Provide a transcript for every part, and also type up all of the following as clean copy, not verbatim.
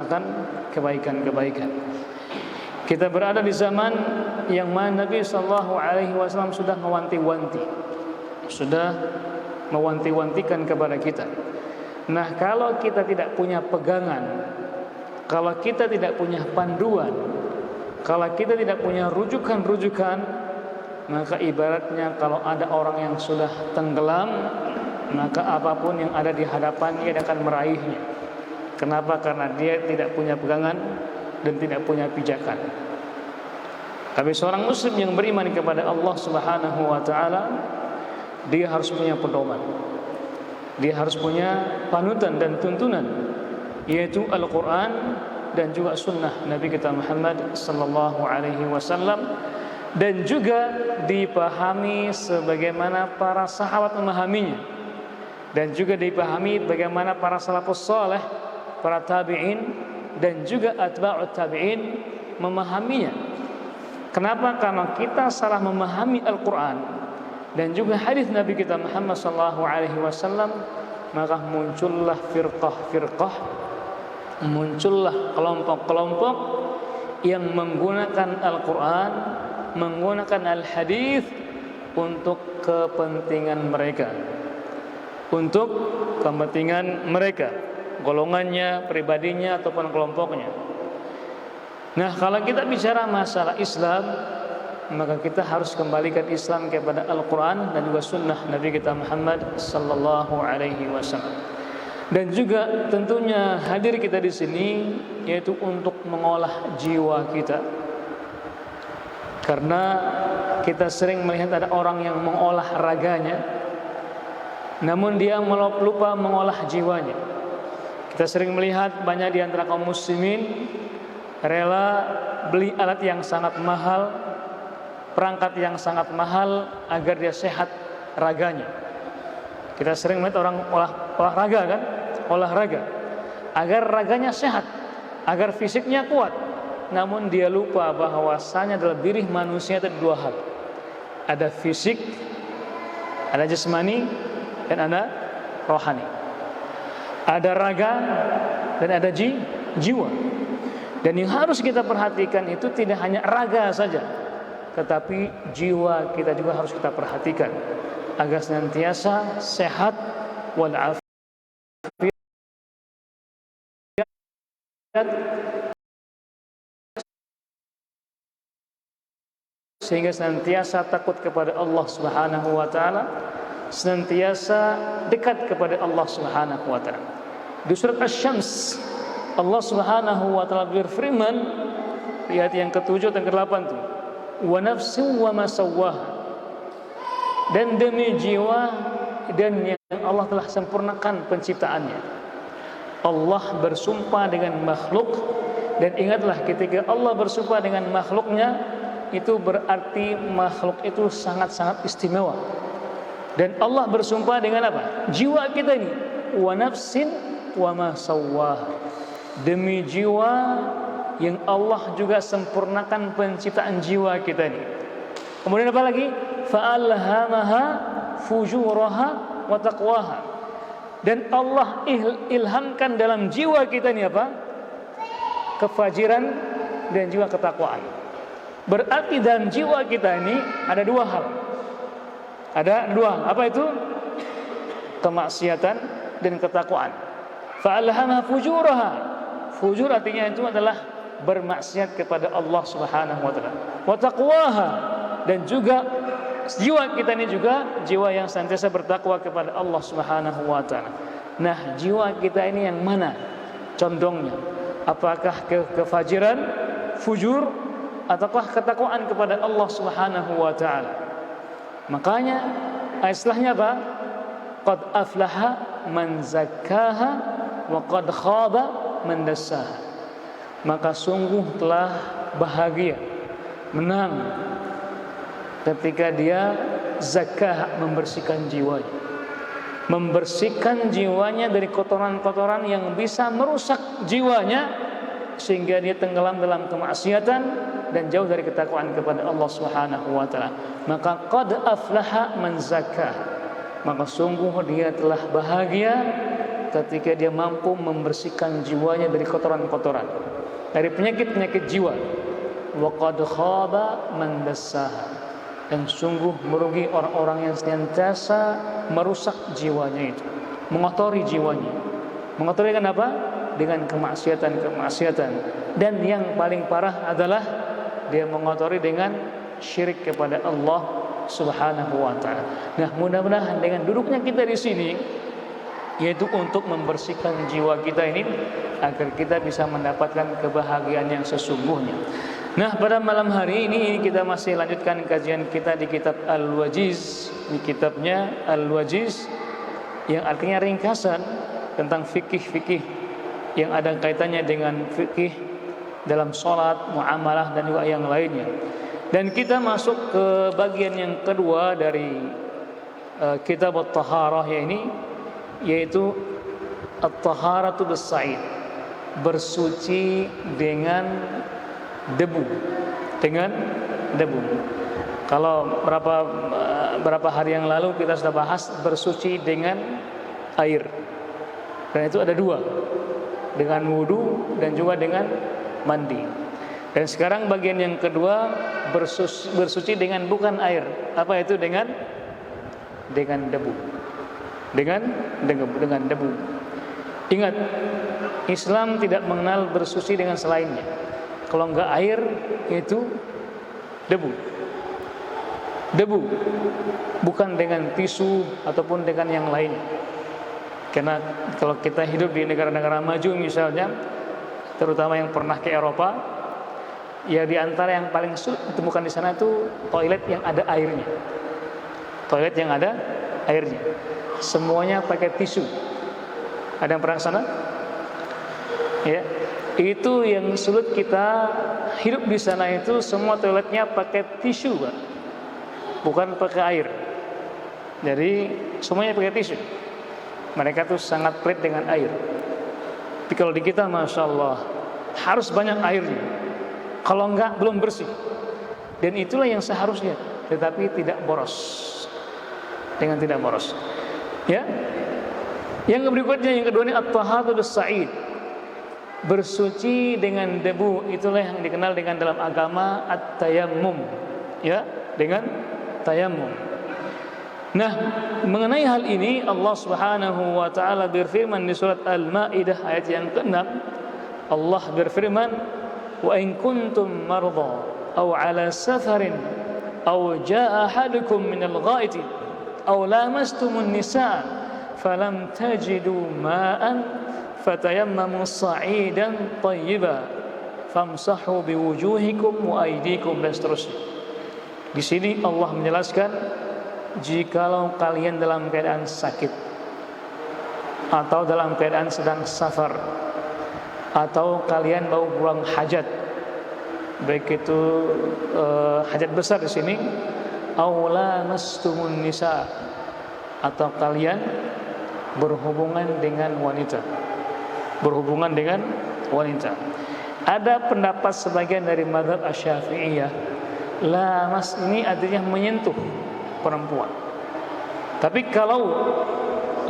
melaksanakan kebaikan-kebaikan. Kita berada di zaman yang mana Nabi sallallahu alaihi wasallam sudah mewanti-wantikan kepada kita. Nah, kalau kita tidak punya pegangan, kalau kita tidak punya panduan, kalau kita tidak punya rujukan-rujukan, maka ibaratnya kalau ada orang yang sudah tenggelam, maka apapun yang ada di hadapannya dia akan meraihnya. Kenapa? Karena dia tidak punya pegangan dan tidak punya pijakan. Tapi seorang muslim yang beriman kepada Allah Subhanahu wa taala, dia harus punya pedoman. Dia harus punya panutan dan tuntunan, yaitu Al-Qur'an dan juga sunnah Nabi kita Muhammad sallallahu alaihi wasallam, dan juga dipahami sebagaimana para sahabat memahaminya, dan juga dipahami bagaimana para salafus saleh, para tabi'in dan juga atba'ut tabi'in memahaminya. Kenapa? Karena kita salah memahami Al-Quran dan juga hadis Nabi kita Muhammad sallallahu alaihi wasallam, maka muncullah firqah-firqah, muncullah kelompok-kelompok yang menggunakan Al-Quran, menggunakan Al-Hadis untuk kepentingan mereka, golongannya, pribadinya ataupun kelompoknya. Nah, kalau kita bicara masalah Islam, maka kita harus kembalikan Islam kepada Al-Quran dan juga sunnah Nabi kita Muhammad sallallahu alaihi wasallam. Dan juga tentunya hadir kita di sini yaitu untuk mengolah jiwa kita. Karena kita sering melihat ada orang yang mengolah raganya, namun dia lupa mengolah jiwanya. Kita sering melihat banyak di antara kaum muslimin rela beli alat yang sangat mahal, perangkat yang sangat mahal agar dia sehat raganya. Kita sering melihat orang olahraga agar raganya sehat, agar fisiknya kuat. Namun dia lupa bahwasanya dalam diri manusia ada dua hal. Ada fisik, ada jasmani, dan ada rohani. Ada raga dan ada jiwa. Dan yang harus kita perhatikan itu tidak hanya raga saja, tetapi jiwa kita juga harus kita perhatikan agar senantiasa sehat walafiat, sehingga senantiasa takut kepada Allah Subhanahu wa taala, senantiasa dekat kepada Allah Subhanahu wa taala. Di surat Asy-Syams Allah Subhanahu wa taala berfirman di ayat yang ke-7 dan ke-8 tuh, wa nafsin wa ma sawwaha, dan demi jiwa dan yang Allah telah sempurnakan penciptaannya. Allah bersumpah dengan makhluk, dan ingatlah ketika Allah bersumpah dengan makhluknya, itu berarti makhluk itu sangat-sangat istimewa. Dan Allah bersumpah dengan apa? Jiwa kita ini, wa nafsin wa ma sawwaha, demi jiwa yang Allah juga sempurnakan penciptaan jiwa kita ini. Kemudian apa lagi? Fa'alhamaha fujuraha wa taqwaha, dan Allah ilhamkan dalam jiwa kita ini apa? Kefajiran dan juga ketakwaan. Berarti dalam jiwa kita ini ada dua hal. Apa itu? Kemaksiatan dan ketakwaan. Fa'alhamaha fujuraha, fujur artinya itu adalah bermaksiat kepada Allah Subhanahu wa taala. Wa taqwaha, dan juga jiwa kita ini juga jiwa yang senantiasa bertakwa kepada Allah Subhanahu wa taala. Nah, jiwa kita ini yang mana condongnya? Apakah kefajiran, fujur, ataukah ketakwaan kepada Allah Subhanahu wa taala? Makanya ayat setelahnya apa? Qad aflaha man zakkaha wa qad khaba man dassaha. Maka sungguh telah bahagia, menang ketika dia zakah, membersihkan jiwanya, membersihkan jiwanya dari kotoran-kotoran yang bisa merusak jiwanya sehingga dia tenggelam dalam kemaksiatan dan jauh dari ketakwaan kepada Allah Subhanahu wa taala. Maka qad aflaha man zakah, maka sungguh dia telah bahagia ketika dia mampu membersihkan jiwanya dari kotoran-kotoran, dari penyakit-penyakit jiwa. Wa qad khaba man dassaha, dan sungguh merugi orang-orang yang senantiasa merusak jiwanya itu, mengotori jiwanya. Mengotori dengan apa? Dengan kemaksiatan-kemaksiatan. Dan yang paling parah adalah dia mengotori dengan syirik kepada Allah Subhanahu wa ta'ala. Nah, mudah-mudahan dengan duduknya kita di sini, yaitu untuk membersihkan jiwa kita ini agar kita bisa mendapatkan kebahagiaan yang sesungguhnya. Nah, pada malam hari ini kita masih lanjutkan kajian kita di kitab Al-Wajiz. Di kitabnya Al-Wajiz yang artinya ringkasan tentang fikih-fikih yang ada kaitannya dengan fikih dalam sholat, muamalah, dan juga yang lainnya. Dan kita masuk ke bagian yang kedua dari kitab At-Taharah ini, yaitu At-Taharatu bis-Sa'id, bersuci dengan debu. Dengan debu. Kalau berapa hari yang lalu kita sudah bahas bersuci dengan air. Dan itu ada dua, dengan wudu dan juga dengan mandi. Dan sekarang bagian yang kedua, bersuci dengan bukan air. Apa itu? Dengan debu. Dengan debu. Ingat, Islam tidak mengenal bersuci dengan selainnya. Kalau enggak air, itu debu. Debu, bukan dengan tisu ataupun dengan yang lain. Karena kalau kita hidup di negara-negara maju misalnya, terutama yang pernah ke Eropa, ya di antara yang paling sulit ditemukan di sana itu toilet yang ada airnya. Toilet yang ada airnya. Semuanya pakai tisu. Ada yang pernah ke sana? Ya, itu yang sulit kita hidup di sana, itu semua toiletnya pakai tisu, Pak. Bukan pakai air. Jadi semuanya pakai tisu. Mereka tuh sangat pelit dengan air. Tapi kalau di kita, masya Allah, harus banyak airnya. Kalau enggak, belum bersih. Dan itulah yang seharusnya, tetapi tidak boros. Dengan tidak boros. Ya. Yang berikutnya, yang kedua ini At-Taharatu bis-Sa'id, bersuci dengan debu. Itulah yang dikenal dengan dalam agama At-Tayammum. Ya, dengan tayammum. Nah, mengenai hal ini Allah Subhanahu wa taala berfirman di surat Al-Maidah ayat yang ke-6. Allah berfirman, "Wa in kuntum marda aw 'ala safarin aw jaa'a ahadukum minal ghaiti aw lamastumun nisaa falam tajidu ma'an fatayammamu sa'idan thayyiban famsahu biwujuhikum wa aydikum." Dan seterusnya. Di sini Allah menjelaskan, jikalau kalian dalam keadaan sakit atau dalam keadaan sedang safar, atau kalian mau buang hajat, baik itu hajat besar di sini, aula mastumun nisa, atau kalian berhubungan dengan wanita. Berhubungan dengan wanita. Ada pendapat sebagian dari mazhab Asy-Syafi'iyah, lamas ini artinya menyentuh perempuan. Tapi kalau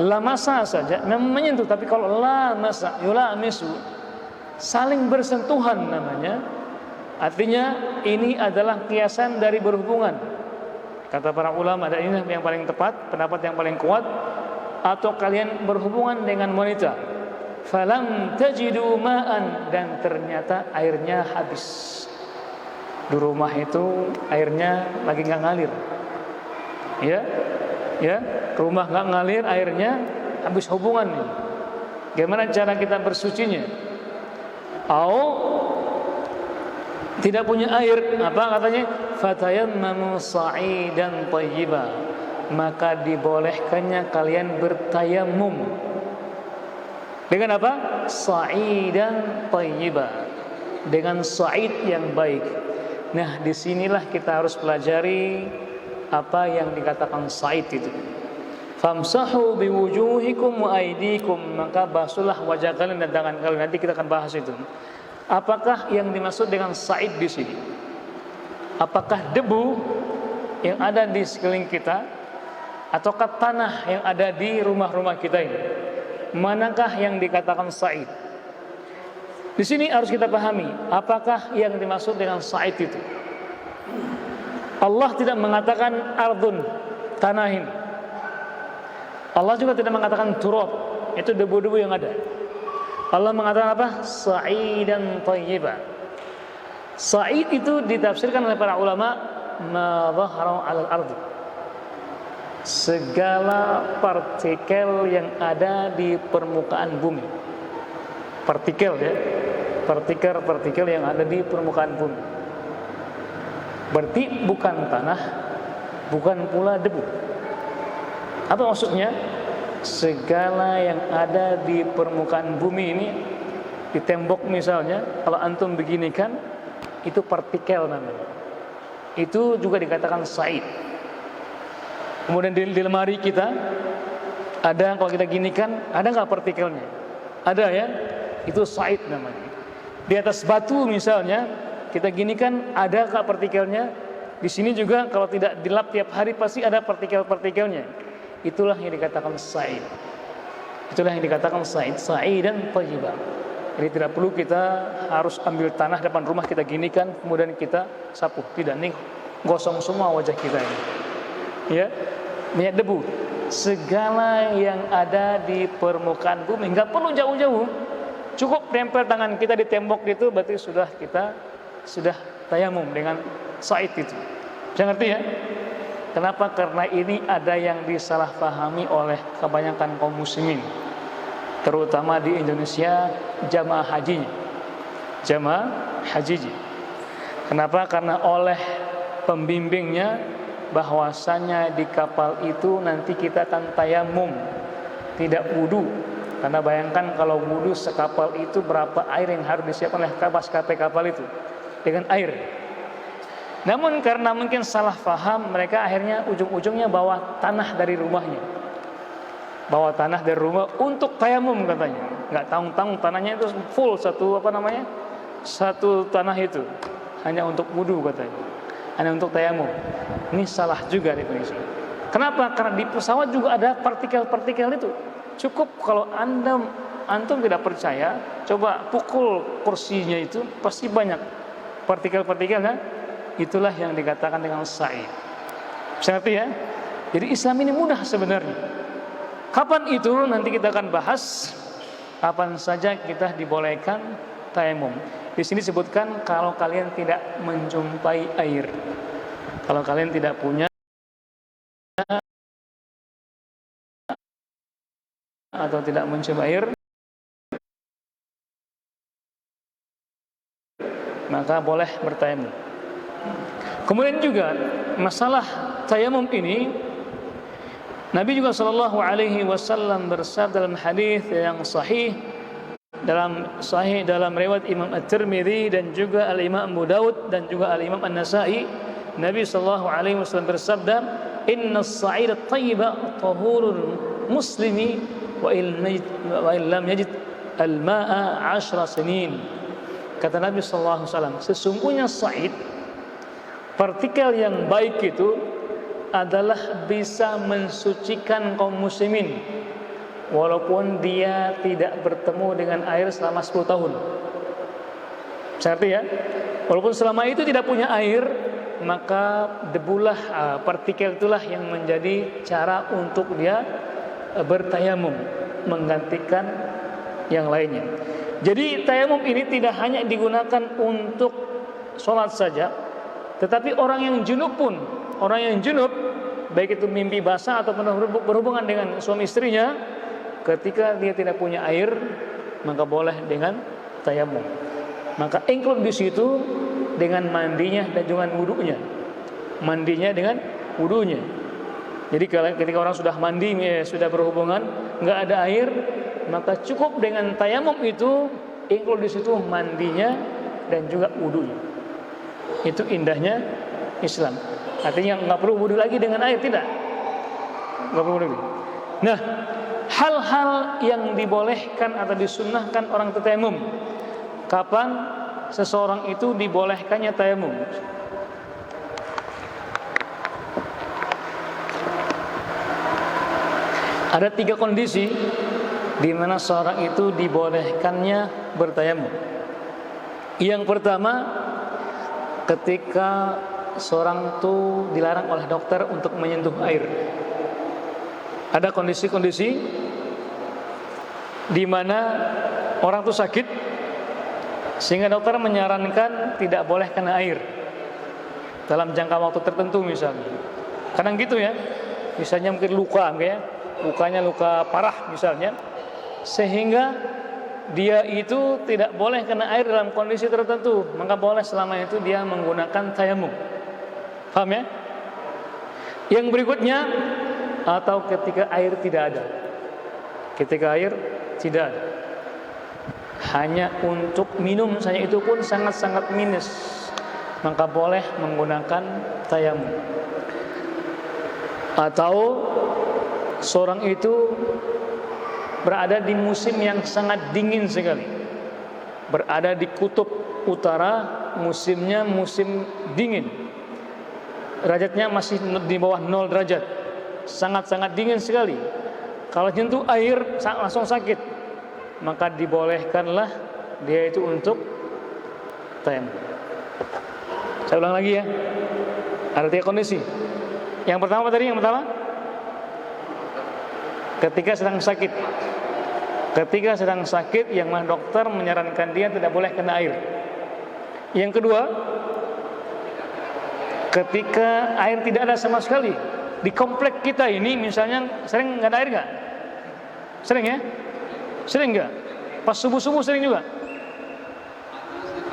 lamasa saja menyentuh, tapi kalau lamasa yulamisu, saling bersentuhan namanya, artinya ini adalah kiasan dari berhubungan. Kata para ulama, dan ini yang paling tepat, pendapat yang paling kuat, atau kalian berhubungan dengan wanita, falam tajidu ma'an, dan ternyata airnya habis. Di rumah itu airnya lagi nggak ngalir. Ya, rumah nggak ngalir, airnya habis hubungan nih. Gimana cara kita bersucinya? Tidak punya air, apa katanya? Fatayammamu sa'idan thayyiban, maka dibolehkannya kalian bertayamum dengan apa? Sa'idan thayyiban, dengan sa'id yang baik. Nah, disinilah kita harus pelajari apa yang dikatakan sa'id itu. Famsahu biwujuhikum wa aydikum, maka basuhlah wajah kalian dan tangan kalian. Nanti kita akan bahas itu. Apakah yang dimaksud dengan sa'id di sini? Apakah debu yang ada di sekeliling kita, ataukah tanah yang ada di rumah-rumah kita ini? manakah yang dikatakan sa'id? Di sini harus kita pahami, apakah yang dimaksud dengan sa'id itu? Allah tidak mengatakan ardun, tanahin. Allah juga tidak mengatakan turab, itu debu-debu yang ada. Allah mengatakan apa? Sa'idan thayyiba. Sa'id itu ditafsirkan oleh para ulama ma dhahara 'alal ardi. Segala partikel yang ada di permukaan bumi. Partikel ya. Partikel-partikel yang ada di permukaan bumi. Berarti bukan tanah, bukan pula debu. Apa maksudnya? Segala yang ada di permukaan bumi ini, di tembok misalnya, kalau antum beginikan, itu partikel namanya. Itu juga dikatakan sa'id. Kemudian di lemari kita ada, kalau kita ginikan, ada nggak partikelnya? Ada ya, itu sa'id namanya. Di atas batu misalnya, kita ginikan, ada nggak partikelnya? Di sini juga kalau tidak dilap tiap hari pasti ada partikel-partikelnya. Itulah yang dikatakan sa'id. Itulah yang dikatakan sa'id, sa'idan thayyiban. Jadi tidak perlu kita harus ambil tanah depan rumah kita ginikan, kemudian kita sapu. Tidak, nih gosong semua wajah kita ini. Ya, minyak debu. Segala yang ada di permukaan bumi, nggak perlu jauh-jauh. Cukup tempel tangan kita di tembok itu, berarti sudah tayamum dengan sa'id itu. Bisa ngerti ya? Kenapa? Karena ini ada yang disalahpahami oleh kebanyakan kaum muslimin, terutama di Indonesia, jamaah haji. Kenapa? Karena oleh pembimbingnya bahwasanya di kapal itu nanti kita akan tayamum, tidak wudu. Karena bayangkan kalau wudu sekapal itu berapa air yang harus disiapkan oleh maskapai kapal itu dengan air. Namun karena mungkin salah faham, mereka akhirnya ujung-ujungnya bawa tanah dari rumahnya. Bawa tanah dari rumah untuk tayamum katanya. Nggak tanggung-tanggung tanahnya itu full satu tanah itu. Hanya untuk wudu katanya. Hanya untuk tayamum. Ini salah juga di Indonesia. Kenapa? Karena di pesawat juga ada partikel-partikel itu. Cukup kalau antum tidak percaya, coba pukul kursinya itu, pasti banyak partikel-partikel kan? Itulah yang dikatakan dengan sa'id. Bisa ngerti ya? Jadi Islam ini mudah sebenarnya. Kapan itu nanti kita akan bahas. Kapan saja kita dibolehkan tayamum. Di sini disebutkan kalau kalian tidak menjumpai air. Kalau kalian tidak punya atau tidak mencium air, maka boleh bertayamum. Kemudian juga masalah tayamum ini, Nabi juga sallallahu alaihi wasallam bersabda dalam hadis yang sahih dalam riwayat Imam At-Tirmidzi dan juga Al-Imam Abu Daud dan juga Al-Imam An-Nasa'i. Nabi sallallahu alaihi wasallam bersabda, "Innas sa'ida at-thayyiba tahurul muslimi wa in lam yajid al-ma'a 10 sinin." Kata Nabi sallallahu alaihi wasallam, sesungguhnya sa'id, partikel yang baik itu adalah bisa mensucikan kaum muslimin walaupun dia tidak bertemu dengan air selama 10 tahun. Berarti ya, walaupun selama itu tidak punya air, maka debulah, partikel itulah yang menjadi cara untuk dia bertayamum, menggantikan yang lainnya. Jadi tayamum ini tidak hanya digunakan untuk sholat saja, tetapi orang yang junub pun, baik itu mimpi basah atau berhubungan dengan suami istrinya, ketika dia tidak punya air, maka boleh dengan tayamum. Maka include di situ dengan mandinya dan dengan wudunya. Mandinya dengan wudunya. Jadi ketika orang sudah mandi, sudah berhubungan, nggak ada air, maka cukup dengan tayamum itu, include di situ mandinya dan juga wudunya. Itu indahnya Islam. Artinya nggak perlu wudu lagi dengan air, tidak. Nggak perlu lagi. Nah, hal-hal yang dibolehkan atau disunnahkan orang tayamum. Kapan seseorang itu dibolehkannya tayamum? Ada 3 kondisi di mana seorang itu dibolehkannya bertayamum. Yang pertama, ketika seorang itu dilarang oleh dokter untuk menyentuh air. Ada kondisi-kondisi di mana orang itu sakit sehingga dokter menyarankan tidak boleh kena air dalam jangka waktu tertentu misalnya. Kadang gitu ya. Misalnya mungkin luka ya. Lukanya luka parah misalnya, sehingga dia itu tidak boleh kena air dalam kondisi tertentu, maka boleh selama itu dia menggunakan tayamum. Paham ya? Yang berikutnya, atau ketika air tidak ada. Ketika air tidak ada, hanya untuk minum saja, itu pun sangat-sangat minus, maka boleh menggunakan tayamum. Atau seorang itu berada di musim yang sangat dingin sekali, berada di kutub utara, musimnya musim dingin, derajatnya masih di bawah 0 derajat, sangat-sangat dingin sekali. Kalau nyentuh air langsung sakit, maka dibolehkanlah dia itu untuk tayamum. Saya ulang lagi ya, ada 3 kondisi. Yang pertama tadi, yang pertama ketika sedang sakit. Ketika sedang sakit yang mana dokter menyarankan dia tidak boleh kena air. Yang kedua, ketika air tidak ada sama sekali. Di komplek kita ini misalnya sering nggak ada air nggak? Sering ya? Sering nggak? Pas subuh-subuh sering juga?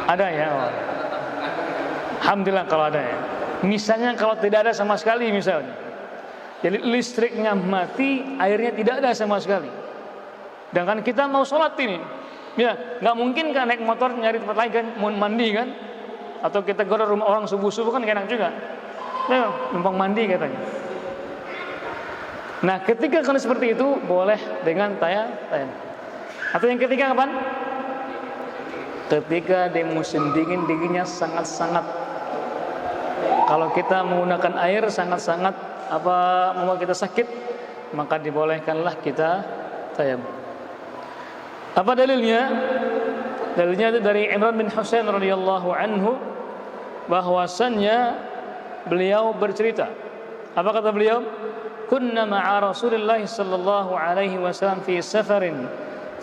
Ada ya? Oh. Alhamdulillah kalau ada ya. Misalnya kalau tidak ada sama sekali misalnya, jadi listriknya mati, airnya tidak ada sama sekali. Dan kan kita mau sholat ini, ya nggak mungkin kan naik motor nyari tempat lain kan, mau mandi kan, atau kita ke rumah orang subuh-subuh kan enak juga, ya, numpang mandi katanya. Nah ketika kondisi seperti itu boleh dengan tayamum. Atau yang ketiga kapan? Ketika di musim dingin, dinginnya sangat-sangat, kalau kita menggunakan air sangat-sangat membuat kita sakit, maka dibolehkanlah kita tayamum. Apa dalilnya? Dalilnya itu dari Imran bin Husain radhiyallahu anhu, bahwasannya beliau bercerita. Apa kata beliau? Kunna ma'a Rasulillah sallallahu alaihi wasallam fi safarin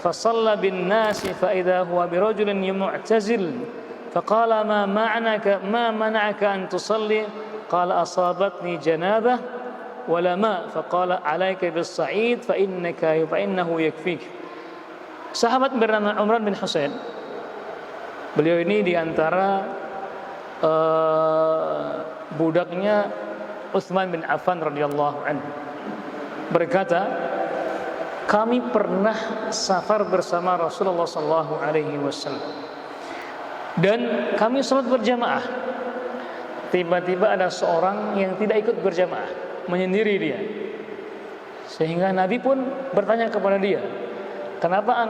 fa shalla bin nasi fa idza huwa bi rajulin mu'tazil fa qala ma mana'aka an tusalli qala asabatni janabah wala ma fa qala 'alaika bis sa'id fa innahu yakfik. Sahabat bernama Imran bin Husain, beliau ini diantara budaknya Utsman bin Affan radhiyallahu anhu, berkata, kami pernah safar bersama Rasulullah sallallahu alaihi wasallam dan kami salat berjamaah. Tiba-tiba ada seorang yang tidak ikut berjamaah, menyendiri dia. Sehingga Nabi pun bertanya kepada dia, kenapa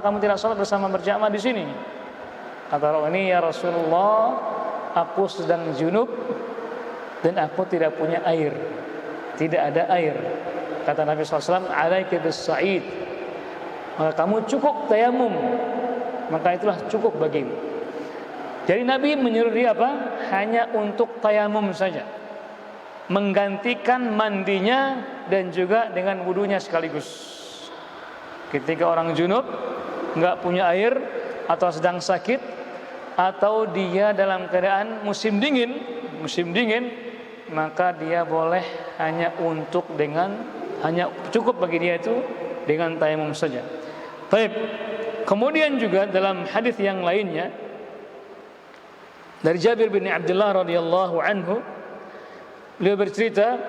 kamu tidak salat bersama berjamaah di sini? Kata orang ini, ya Rasulullah, aku sedang junub dan aku tidak punya air, tidak ada air. Kata Nabi SAW, alaika bis-sa'id, maka kamu cukup tayamum, maka itulah cukup bagimu. Jadi Nabi menyuruh dia apa? Hanya untuk tayamum saja, menggantikan mandinya dan juga dengan wudunya sekaligus. Ketika orang junub, nggak punya air, atau sedang sakit, atau dia dalam keadaan musim dingin, maka dia boleh hanya cukup bagi dia itu dengan tayamum saja. Baik. Kemudian juga dalam hadis yang lainnya dari Jabir bin Abdullah radhiyallahu anhu, beliau bercerita,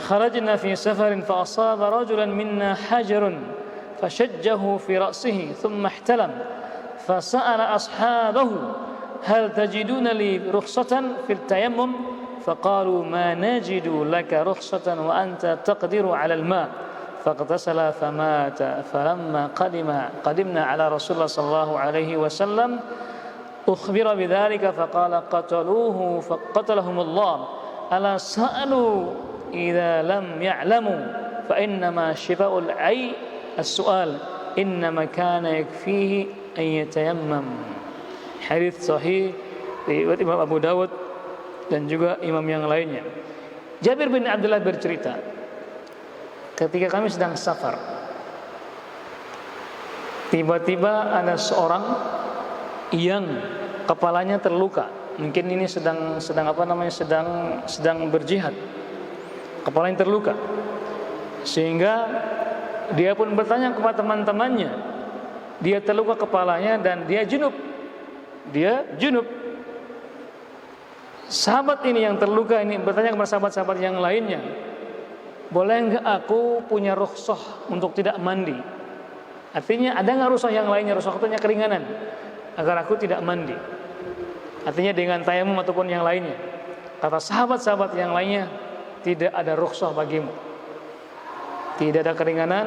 kharajna fi safarin fa asaba rajulan minna hajarun fashajjahu fi ra'sihi thumma ihtalam fa sa'ala ashabahu hal tajiduna li rukhsatan fil tayammum فقالوا ما نجد لك رخصة وأنت تقدر على الماء فاغتسل فمات فلما قدمنا على رسول الله صلى الله عليه وسلم أخبر بذلك فقال قتلوه فقتلهم الله ألا سألوا إذا لم يعلموا فإنما شفاء as-su'al, innama kana yakfihi an yatayammam. Hadits sahih riwayat Imam Abu Dawud dan juga imam yang lainnya. Jabir bin Abdullah bercerita, ketika kami sedang safar, tiba-tiba ada seorang yang kepalanya terluka. Mungkin ini sedang berjihad. Kepalanya terluka. Sehingga dia pun bertanya kepada teman-temannya. Dia terluka kepalanya dan dia junub. Sahabat ini yang terluka ini bertanya kepada sahabat-sahabat yang lainnya, boleh enggak aku punya rukhsah untuk tidak mandi? Artinya ada enggak rukhsah yang lainnya? Rukhsah artinya keringanan agar aku tidak mandi. Artinya dengan tayamum ataupun yang lainnya. Kata sahabat-sahabat yang lainnya, tidak ada rukhsah bagimu. Tidak ada keringanan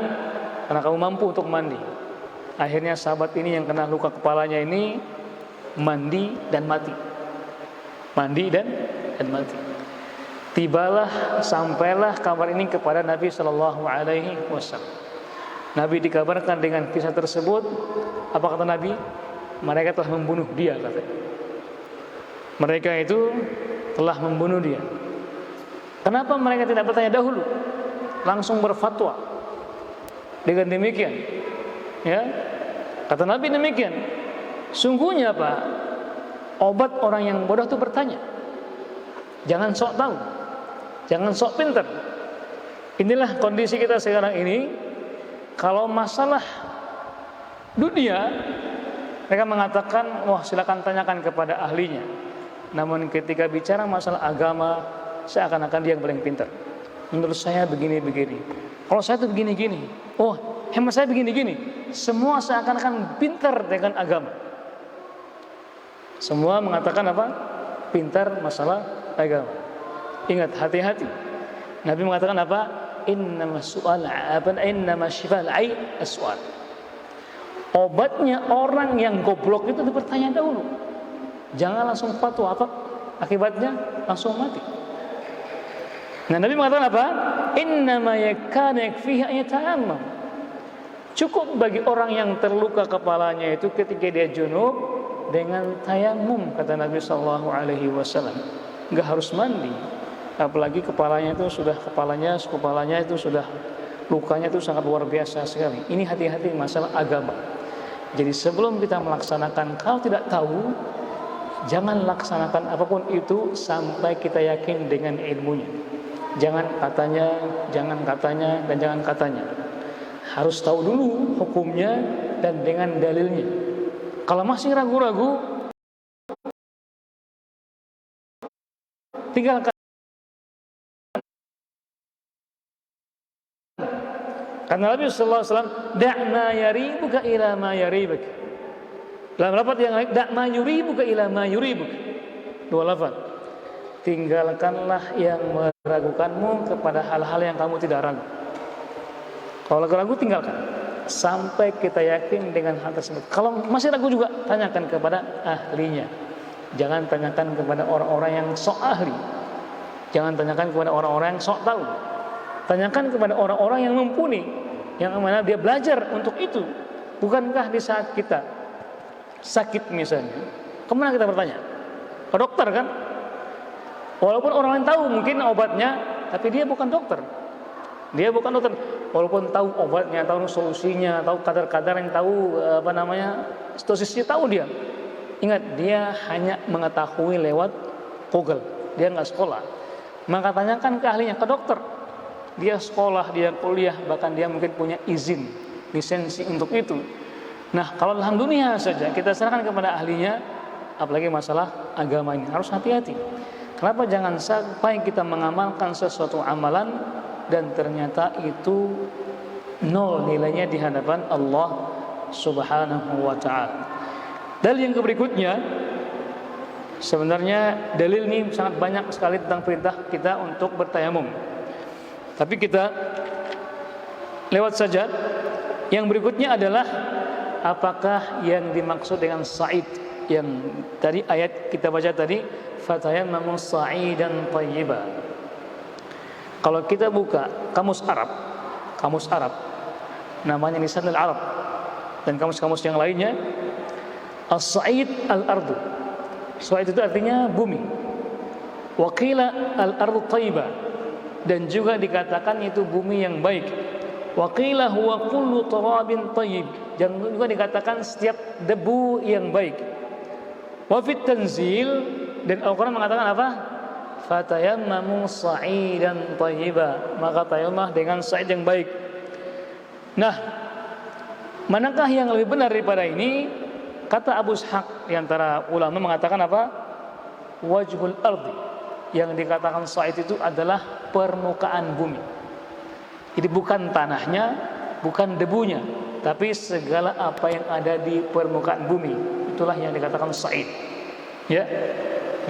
karena kamu mampu untuk mandi. Akhirnya sahabat ini yang kena luka kepalanya ini mandi dan mati. Sampailah kabar ini kepada Nabi sallallahu alaihi wasallam. Nabi dikabarkan dengan kisah tersebut. Apa kata Nabi? Mereka telah membunuh dia, katanya. Mereka itu telah membunuh dia. Kenapa mereka tidak bertanya dahulu? Langsung berfatwa. Dengan demikian, ya, kata Nabi demikian. Sungguhnya Pak, obat orang yang bodoh itu bertanya. Jangan sok tahu, jangan sok pintar. Inilah kondisi kita sekarang ini. Kalau masalah dunia, mereka mengatakan, wah silakan tanyakan kepada ahlinya. Namun ketika bicara masalah agama, seakan-akan dia yang paling pintar. Menurut saya begini-begini. Kalau saya itu begini-gini. Oh, hemat saya begini-gini. Semua seakan-akan pintar dengan agama. Semua mengatakan apa? Pintar masalah agama. Ingat, hati-hati. Nabi mengatakan apa? Innama shifal ai as-su'al. Obatnya orang yang goblok itu bertanya dahulu. Jangan langsung fatwa, apa akibatnya? Langsung mati. Nah, Nabi mengatakan apa? Innama yakana yakfihi an yata'ammam. Cukup bagi orang yang terluka kepalanya itu ketika dia junub dengan tayamum, kata Nabi sallallahu alaihi wasallam. Enggak harus mandi. Apalagi kepalanya itu sudah lukanya itu sangat luar biasa sekali. Ini hati-hati masalah agama. Jadi sebelum kita melaksanakan, kalau tidak tahu, jangan laksanakan apapun itu sampai kita yakin dengan ilmunya. Jangan katanya, dan jangan katanya. Harus tahu dulu hukumnya dan dengan dalilnya. Kalau masih ragu-ragu, tinggalkan. Karena Nabi sallallahu alaihi wasallam, "Da' ma yaribuka ila ma yaribuk." Dalam lafaz yang lain, "Da' ma yuribuka ila ma yuribuk." Dua lafaz. Tinggalkanlah yang meragukanmu kepada hal-hal yang kamu tidak ragu. Kalau ragu-ragu, tinggalkan sampai kita yakin dengan hal tersebut. Kalau masih ragu juga, tanyakan kepada ahlinya. Jangan tanyakan kepada orang-orang yang sok ahli. Jangan tanyakan kepada orang-orang yang sok tahu. Tanyakan kepada orang-orang yang mumpuni, yang mana dia belajar untuk itu. Bukankah di saat kita sakit misalnya, kemana kita bertanya? Ke dokter kan? Walaupun orang lain tahu mungkin obatnya, tapi dia bukan dokter. Walaupun tahu obatnya, tahu solusinya, tahu kadar-kadar yang tahu dosisnya tahu dia. Ingat, dia hanya mengetahui lewat Google. Dia nggak sekolah. Maka tanyakan ke ahlinya, ke dokter. Dia sekolah, dia kuliah, bahkan dia mungkin punya izin, lisensi untuk itu. Nah, kalau dalam dunia saja kita serahkan kepada ahlinya, apalagi masalah agama ini, harus hati-hati. Kenapa jangan sampai kita mengamalkan sesuatu amalan dan ternyata itu nol nilainya di hadapan Allah Subhanahu wa ta'ala. Dalil yang berikutnya, sebenarnya dalil ini sangat banyak sekali tentang perintah kita untuk bertayamum. Tapi kita lewat saja. Yang berikutnya adalah apakah yang dimaksud dengan sa'id yang tadi ayat kita baca tadi, fatayammamu sa'idan thayyiba. Kalau kita buka kamus Arab, namanya Lisanul Arab dan kamus-kamus yang lainnya. As-Sa'id al-ardu. Sa'id itu artinya bumi. Wa qila al-ardu thayyibah, dan juga dikatakan itu bumi yang baik. Wa qila huwa kullu turabin thayyib, dan juga dikatakan setiap debu yang baik. Wa fit tanzil, dan Al-Qur'an mengatakan apa? Fatayammamu sa'idan thayyiba, maka tayammah dengan sa'id yang baik. Nah, manakah yang lebih benar daripada ini? Kata Abu Ishaq di antara ulama mengatakan apa? Wajhul ardi, yang dikatakan sa'id itu adalah permukaan bumi. Jadi bukan tanahnya, bukan debunya, tapi segala apa yang ada di permukaan bumi, itulah yang dikatakan sa'id. Ya.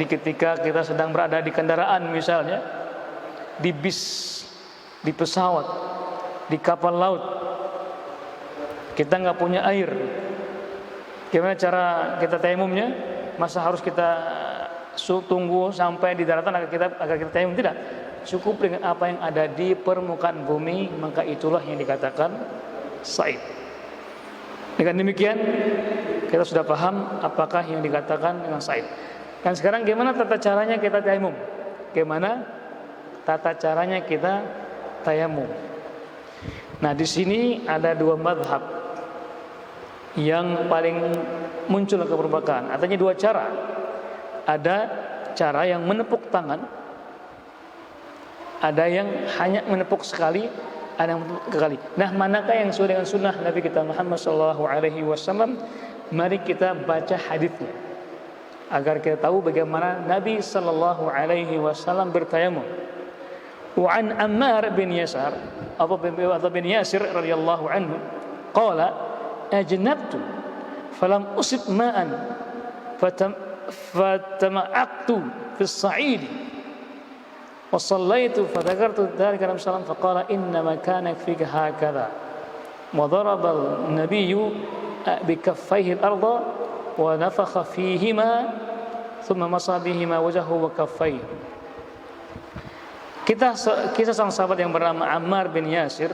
Jadi ketika kita sedang berada di kendaraan misalnya, di bis, di pesawat, di kapal laut, kita nggak punya air, gimana cara kita tayamumnya? Masa harus kita tunggu sampai di daratan agar kita tayamum? Tidak. Cukup dengan apa yang ada di permukaan bumi, maka itulah yang dikatakan sa'id. Dengan demikian kita sudah paham apakah yang dikatakan dengan sa'id. Dan sekarang gimana tata caranya kita tayamum? Gimana tata caranya kita tayamum? Nah, di sini ada dua mazhab yang paling muncul ke permukaan. Artinya dua cara. Ada cara yang menepuk tangan, ada yang hanya menepuk sekali, ada yang menepuk sekali. Nah, manakah yang sesuai dengan sunnah Nabi kita Muhammad SAW? Mari kita baca hadisnya agar kita tahu bagaimana Nabi SAW bertayamum. Wa an Ammar bin Yasir atau bin Yasir radhiyallahu anhu qala ajnabtu falam usib ma'an fatama'aqtu fi as-sa'id wa sallaitu fadhakartu dhalika Nabi sallallahu alaihi wasallam faqala inna ma kana yakfika hakadha wa daraba an-nabiyyu bi kaffayhi al-ardha wa nafakha fihima thumma masa bihima wajhahu wa kaffayhi. Kisah sang sahabat yang bernama Ammar bin Yasir,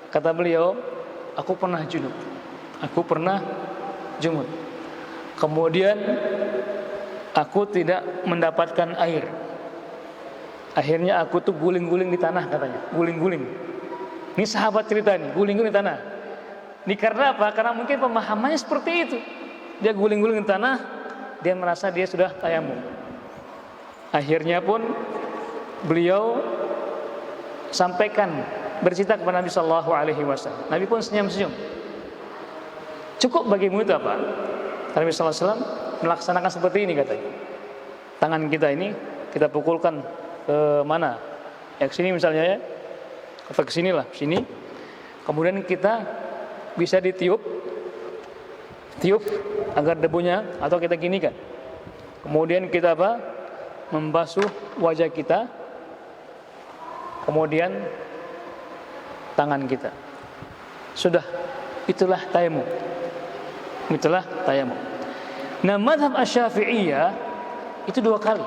kata beliau, aku pernah junub. Aku pernah jumud. Kemudian aku tidak mendapatkan air. Akhirnya aku tuh guling-guling di tanah, katanya. Guling-guling. Ini sahabat cerita nih, guling-guling di tanah. Ini karena apa? Karena mungkin pemahamannya seperti itu. Dia guling-guling di tanah, dia merasa dia sudah tayamum. Akhirnya pun beliau sampaikan, bercerita kepada Nabi Sallallahu Alaihi Wasallam. Nabi pun senyum-senyum. Cukup bagimu itu apa? Nabi Sallallahu Alaihi Wasallam melaksanakan seperti ini, katanya. Tangan kita ini kita pukulkan ke mana? Ya ke sini misalnya, ya. Atau ke sinilah, sini. Kemudian kita bisa ditiup, tiup agar debunya, atau kita ginikan. Kemudian kita apa? Membasuh wajah kita. Kemudian tangan kita. Sudah, itulah tayamum. Itulah tayamum. Nah, mazhab Asy-Syafi'iyah itu dua kali.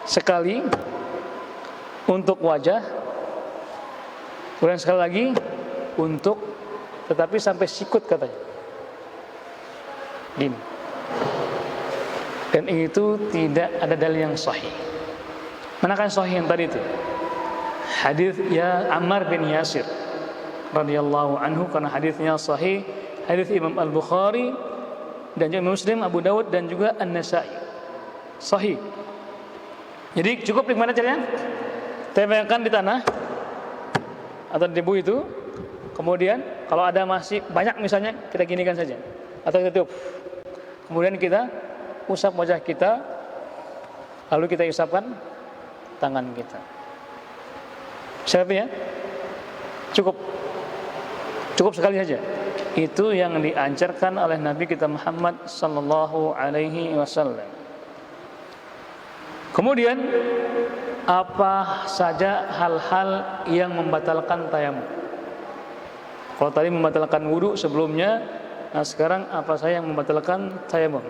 Sekali untuk wajah, kemudian sekali lagi untuk, tetapi sampai sikut, katanya. Gini. Dan itu tidak ada dalil yang sahih. Manakah yang sahih yang tadi itu? Hadis ya Ammar bin Yasir radhiyallahu anhu, karena hadisnya sahih. Hadis Imam Al-Bukhari dan juga Muslim, Abu Dawud dan juga An-Nasa'i. Sahih. Jadi cukup di mana caranya? Tempelkan di tanah atau di debu itu. Kemudian kalau ada masih banyak misalnya, kita ginikan saja atau kita tiup. Kemudian kita usap wajah kita, lalu kita usapkan tangan kita. Siapa ya? Cukup sekali saja. Itu yang diajarkan oleh Nabi kita Muhammad sallallahu alaihi wasallam. Kemudian apa saja hal-hal yang membatalkan tayamum? Kalau tadi membatalkan wudu sebelumnya, nah sekarang apa saja yang membatalkan tayamum?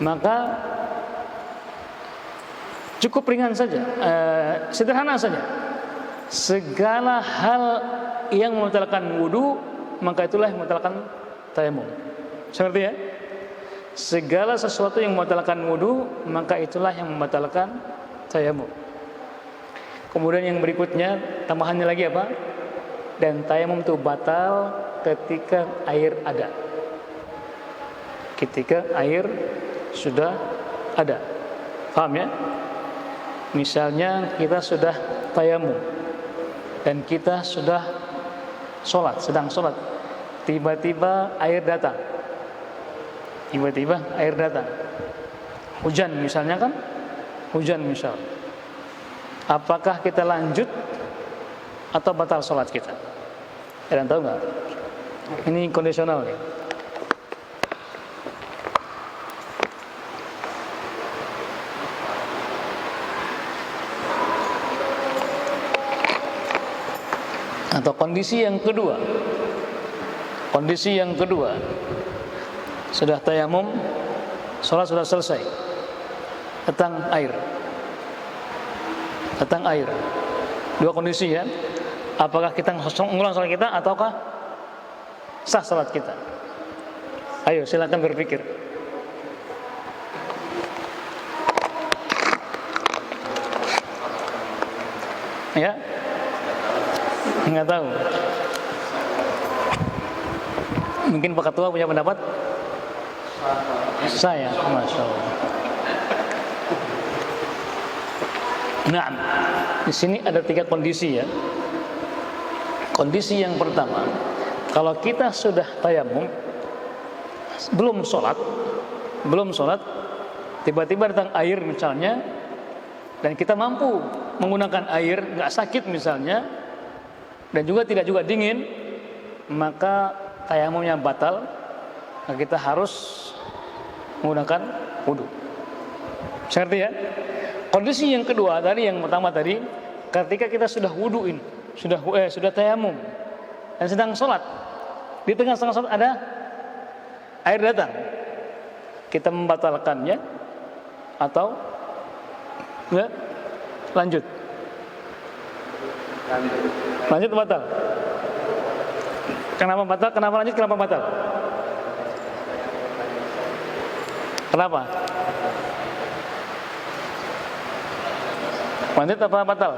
Maka cukup ringan saja, sederhana saja. Segala hal yang membatalkan wudu, maka itulah yang membatalkan tayamum. Seperti ya? Segala sesuatu yang membatalkan wudu, maka itulah yang membatalkan tayamum. Kemudian yang berikutnya, tambahannya lagi apa? Dan tayamum itu batal ketika air ada. Ketika air sudah ada. Paham ya? Misalnya kita sudah tayamum dan kita sudah sholat, sedang sholat, tiba-tiba air datang. Tiba-tiba air datang. Hujan misalnya kan? Hujan misal. Apakah kita lanjut atau batal sholat kita? Kalian tahu nggak? Ini kondisional ya. Atau kondisi yang kedua. Kondisi yang kedua, sudah tayamum, sholat sudah selesai, datang air. Datang air. Dua kondisi ya. Apakah kita mengulang sholat kita ataukah sah sholat kita? Ayo silakan berpikir. Ya, nggak tahu. Mungkin Pak Ketua punya pendapat? Saya, masya Allah. Nah, di sini ada 3 kondisi ya. Kondisi yang pertama, kalau kita sudah tayamum, belum sholat, tiba-tiba datang air misalnya, dan kita mampu menggunakan air, nggak sakit misalnya, dan tidak juga dingin, maka tayamumnya batal. Maka kita harus menggunakan wudu. Seperti ya. Kondisi yang kedua tadi, yang pertama tadi, ketika kita sudah wuduin, sudah tayamum dan sedang sholat, di tengah sholat ada air datang, kita membatalkannya atau ya, lanjut batal. Kenapa batal? Kenapa lanjut? Kenapa batal? Kenapa? Lanjut apa batal?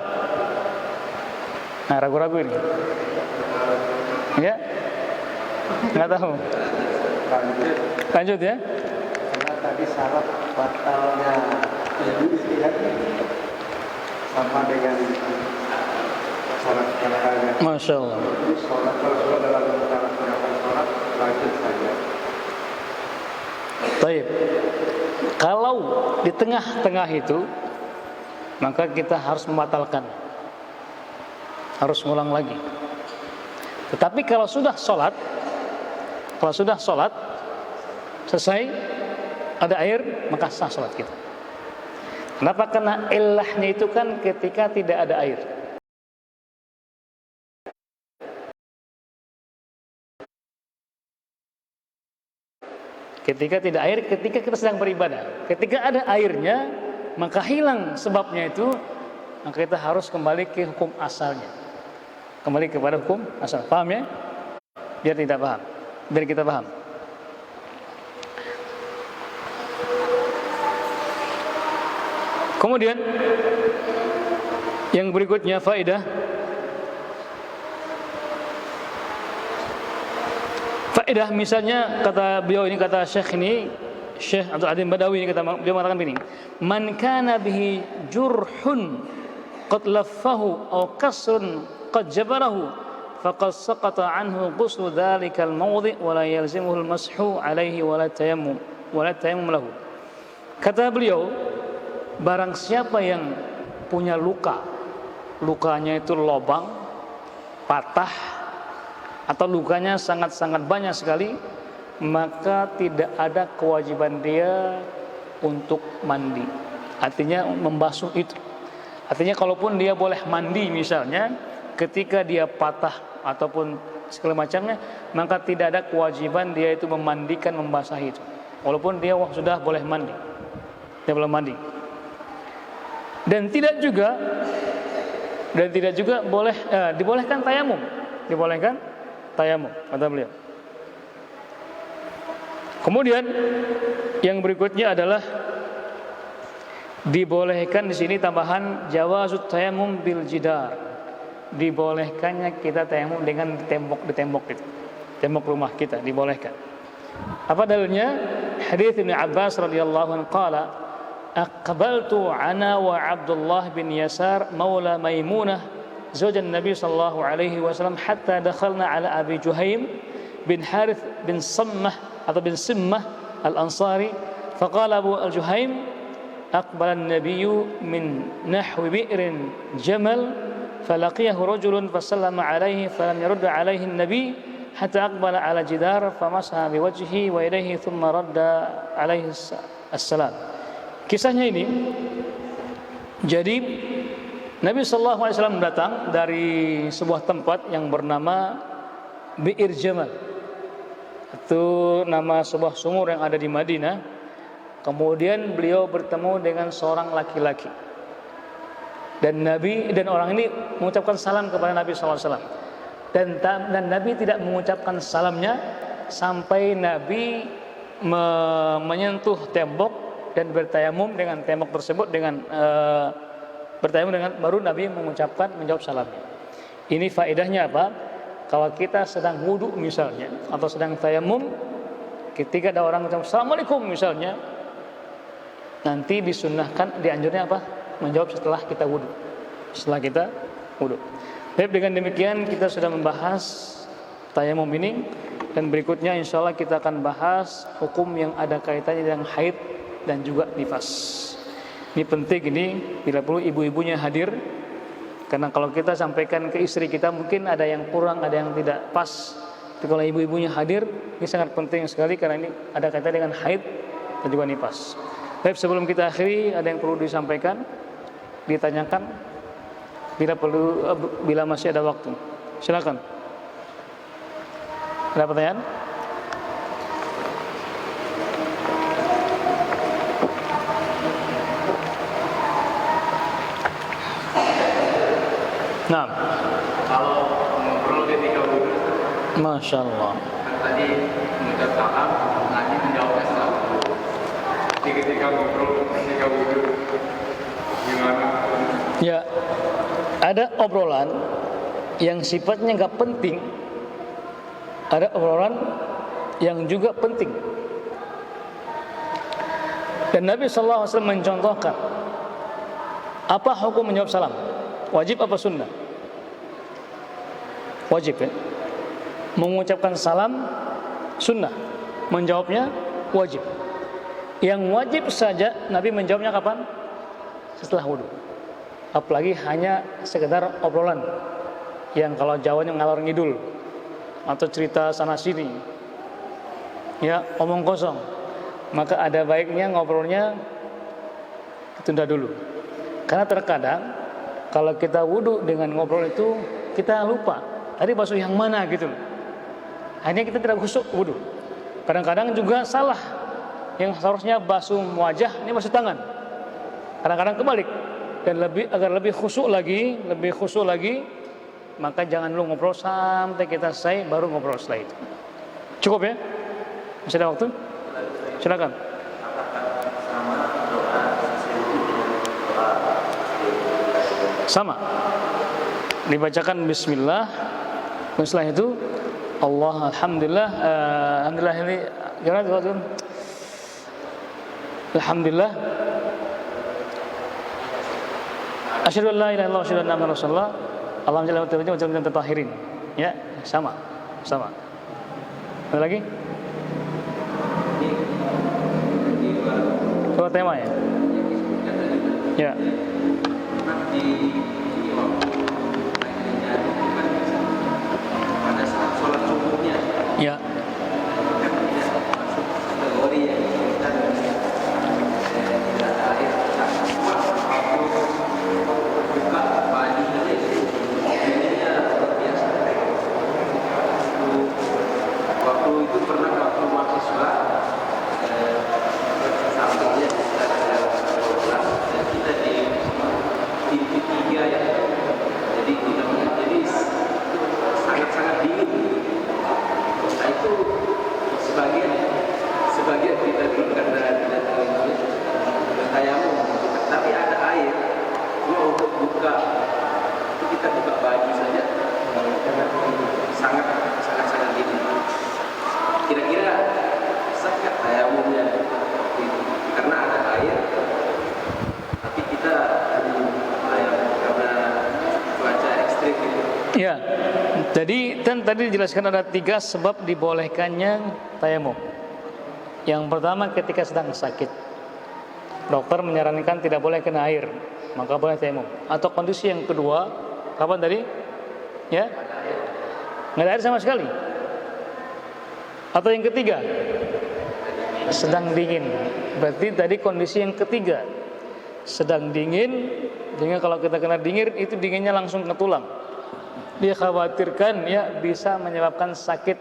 Nah, ragu-ragu ini. Ya? Nggak tahu. Lanjut ya? Karena tadi syarat batalnya wudu istihad sama dengan syarat batalnya. Masya Allah. Jadi sholat, kalau sudah dalam syarat melakukan sholat, lanjut saja. Baik. Kalau di tengah-tengah itu, maka kita harus membatalkan, harus ngulang lagi. Tetapi kalau sudah sholat selesai, ada air, maka sah sholat kita. Kenapa? Karena ilahnya itu kan ketika tidak ada air. Ketika tidak air, ketika kita sedang beribadah. Ketika ada airnya, maka hilang sebabnya itu, maka kita harus kembali ke hukum asalnya. Kembali kepada hukum asal. Paham ya? Biar tidak paham. Biar kita paham. Kemudian yang berikutnya faedah misalnya kata beliau ini, kata Syekh Abdul Adim Badawi ini, kata beliau mengatakan begini, man kana bihi jurhun qad laffahu aw kasrun qad jabarahu faqad saqata anhu ghuslu dhalikal mawdi' wa la yalzimuhu al-mashu alaihi wa la tayammum lahu. Kata beliau, barang siapa yang punya lukanya itu lobang, patah, atau lukanya sangat-sangat banyak sekali, maka tidak ada kewajiban dia untuk mandi. Artinya membasuh itu. Artinya kalaupun dia boleh mandi misalnya, ketika dia patah ataupun segala macamnya, maka tidak ada kewajiban dia itu memandikan, membasahi itu. Walaupun dia sudah boleh mandi, dia boleh mandi. Dan tidak juga dibolehkan tayamum. dibolehkan tayamum, kata beliau. Kemudian yang berikutnya adalah dibolehkan di sini tambahan jawazut tayamum bil jidar. Dibolehkannya kita tayamum dengan di tembok itu. Tembok rumah kita dibolehkan. Apa dalilnya? Hadits Ibnu Abbas radhiyallahu anhu qala aqbaltu ana wa Abdullah bin Yasar maula Maimunah zaujan Nabi sallallahu alaihi wasallam hatta dakhalna ala Abi Juhaim bin Harith bin Sammah atau bin Simmah al-Ansari faqala Abu al-Juhaim aqbala an-nabiyyu min nahwi bi'rin jamal falaqiyahu rajulun fasallama alaihi falam yurd alaihi an-nabi hatta aqbala ala jidar famasaha biwajhihi wa yadayhi thumma radda alaihi assalam. Kisahnya ini, jadi Nabi sallallahu alaihi wasallam datang dari sebuah tempat yang bernama Bi'ir Jamal. Itu nama sebuah sumur yang ada di Madinah. Kemudian beliau bertemu dengan seorang laki-laki. Dan orang ini mengucapkan salam kepada Nabi sallallahu alaihi wasallam. Dan Nabi tidak mengucapkan salamnya sampai Nabi menyentuh tembok dan bertayamum dengan tembok tersebut bertayamum dengan baru Nabi menjawab salamnya. Ini faedahnya apa? Kalau kita sedang wudu misalnya atau sedang tayamum, ketika ada orang mengucapkan assalamualaikum misalnya, nanti disunnahkan, dianjurnya apa? Menjawab setelah kita wudu. Baik, dengan demikian kita sudah membahas tayamum ini, dan berikutnya insyaallah kita akan bahas hukum yang ada kaitannya dengan haid dan juga nifas. Ini penting, ini bila perlu ibu-ibunya hadir, karena kalau kita sampaikan ke istri kita mungkin ada yang kurang, ada yang tidak pas. Tapi kalau ibu-ibunya hadir, ini sangat penting sekali karena ini ada kaitannya dengan haid dan juga nifas. Baik, sebelum kita akhiri, ada yang perlu disampaikan, ditanyakan? Bila masih ada waktu, silakan. Ada pertanyaan? Nah, Kalau ngobrol ketika wudhu, Masya Allah. tadi mengucap salam, nanti menjawabnya setelah wudhu. Jadi ketika ngobrol ketika wudhu, gimana? Ya, ada obrolan yang sifatnya nggak penting, ada obrolan yang juga penting. Dan Nabi sallallahu alaihi wasallam mencontohkan apa hukum menjawab salam, wajib apa sunnah? Wajib, ya. Mengucapkan salam sunnah, menjawabnya wajib. Yang wajib saja Nabi menjawabnya kapan? Setelah wudu. Apalagi hanya sekedar obrolan yang kalau Jawanya ngalor ngidul atau cerita sana sini, ya omong kosong, maka ada baiknya ngobrolnya ditunda dulu. Karena terkadang kalau kita wudu dengan ngobrol itu kita lupa tadi basuh yang mana gitu. Akhirnya kita tidak khusyuk wudu. Kadang-kadang juga salah, yang seharusnya basuh wajah ini basuh tangan. Kadang-kadang kebalik. Dan agar lebih khusyuk lagi, maka jangan dulu ngobrol sampai kita selesai baru ngobrol setelah itu. Cukup ya? Masih ada waktu? Silakan. Sama. Dibacakan bismillah. Dan setelah itu alhamdulillah ini alhamdulillah asyhadu an la ilaha illallah wa asyhadu anna muhammadar rasulullah. Alhamdulillah wa tahirin. Ya, sama. Ada lagi? Dua tema ya? Ya. Pada saat sholat subuhnya, Ya. kategori yang kita tidak ada air, buka baju saja, jadinya biasa. Waktu itu pernah waktu mahasiswa sampingnya kita ada kelas dan kita di TV 3 ya. Jadi kita jadi sangat Jadi tadi dijelaskan ada 3 sebab dibolehkannya tayamum. Yang pertama ketika sedang sakit, dokter menyarankan tidak boleh kena air, maka boleh tayamum. Atau kondisi yang kedua, kapan tadi? Ya, nggak ada air sama sekali. Atau yang ketiga, sedang dingin. Berarti tadi kondisi yang ketiga, sedang dingin. Sehingga kalau kita kena dingin, itu dinginnya langsung ke tulang. Dikhawatirkan ya bisa menyebabkan sakit,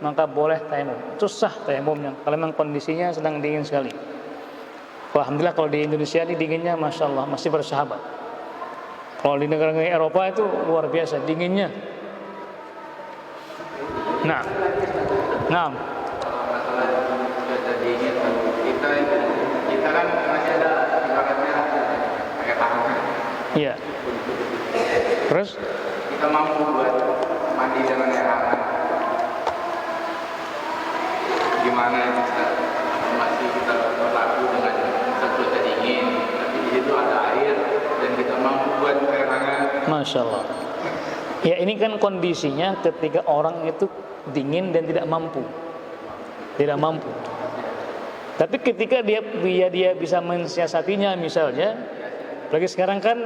maka boleh tayamum. Itu sah tayamumnya kalau memang kondisinya sedang dingin sekali. Alhamdulillah kalau di Indonesia ini dinginnya Masya Allah masih bersahabat. Kalau di negara-negara Eropa itu luar biasa dinginnya. Nah, Kalau masalah cuaca dingin, kita kan masih ada ibaratnya pakai tangan. iya. Terus Kita mampu buat mandi dengan air hangat. Gimana kita masih kita berlaku dengan cuaca dingin, tapi di situ ada air dan kita mampu buat air hangat. Masya Allah. Ya ini kan kondisinya ketika orang itu dingin dan tidak mampu. Tidak mampu. Tapi ketika dia bisa mensiasatinya misalnya, apalagi sekarang kan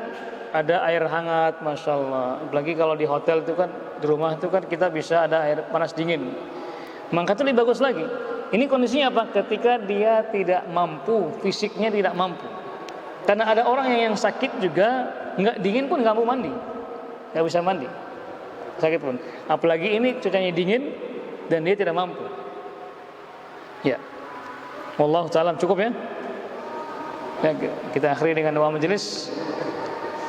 ada air hangat, Masya Allah. Apalagi kalau di hotel itu kan, di rumah itu kan kita bisa ada air panas dingin. Maka itu lebih bagus lagi. Ini kondisinya apa? Ketika dia tidak mampu, fisiknya tidak mampu. Karena ada orang yang sakit juga, nggak dingin pun nggak mau mandi, nggak bisa mandi, sakit pun. Apalagi ini cuacanya dingin dan dia tidak mampu. Ya, wallahu ta'ala cukup ya. Kita akhiri dengan doa majelis.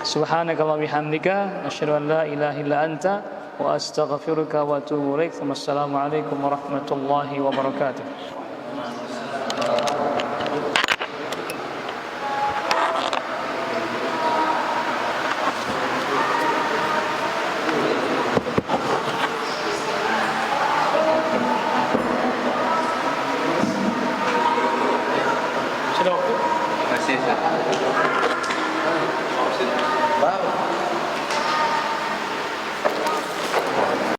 Subhanakallahumma bihamdika asyhadu an la ilaha illa anta wa astaghfiruka wa atubu ilaik. Wassalamualaikum warahmatullahi wabarakatuh.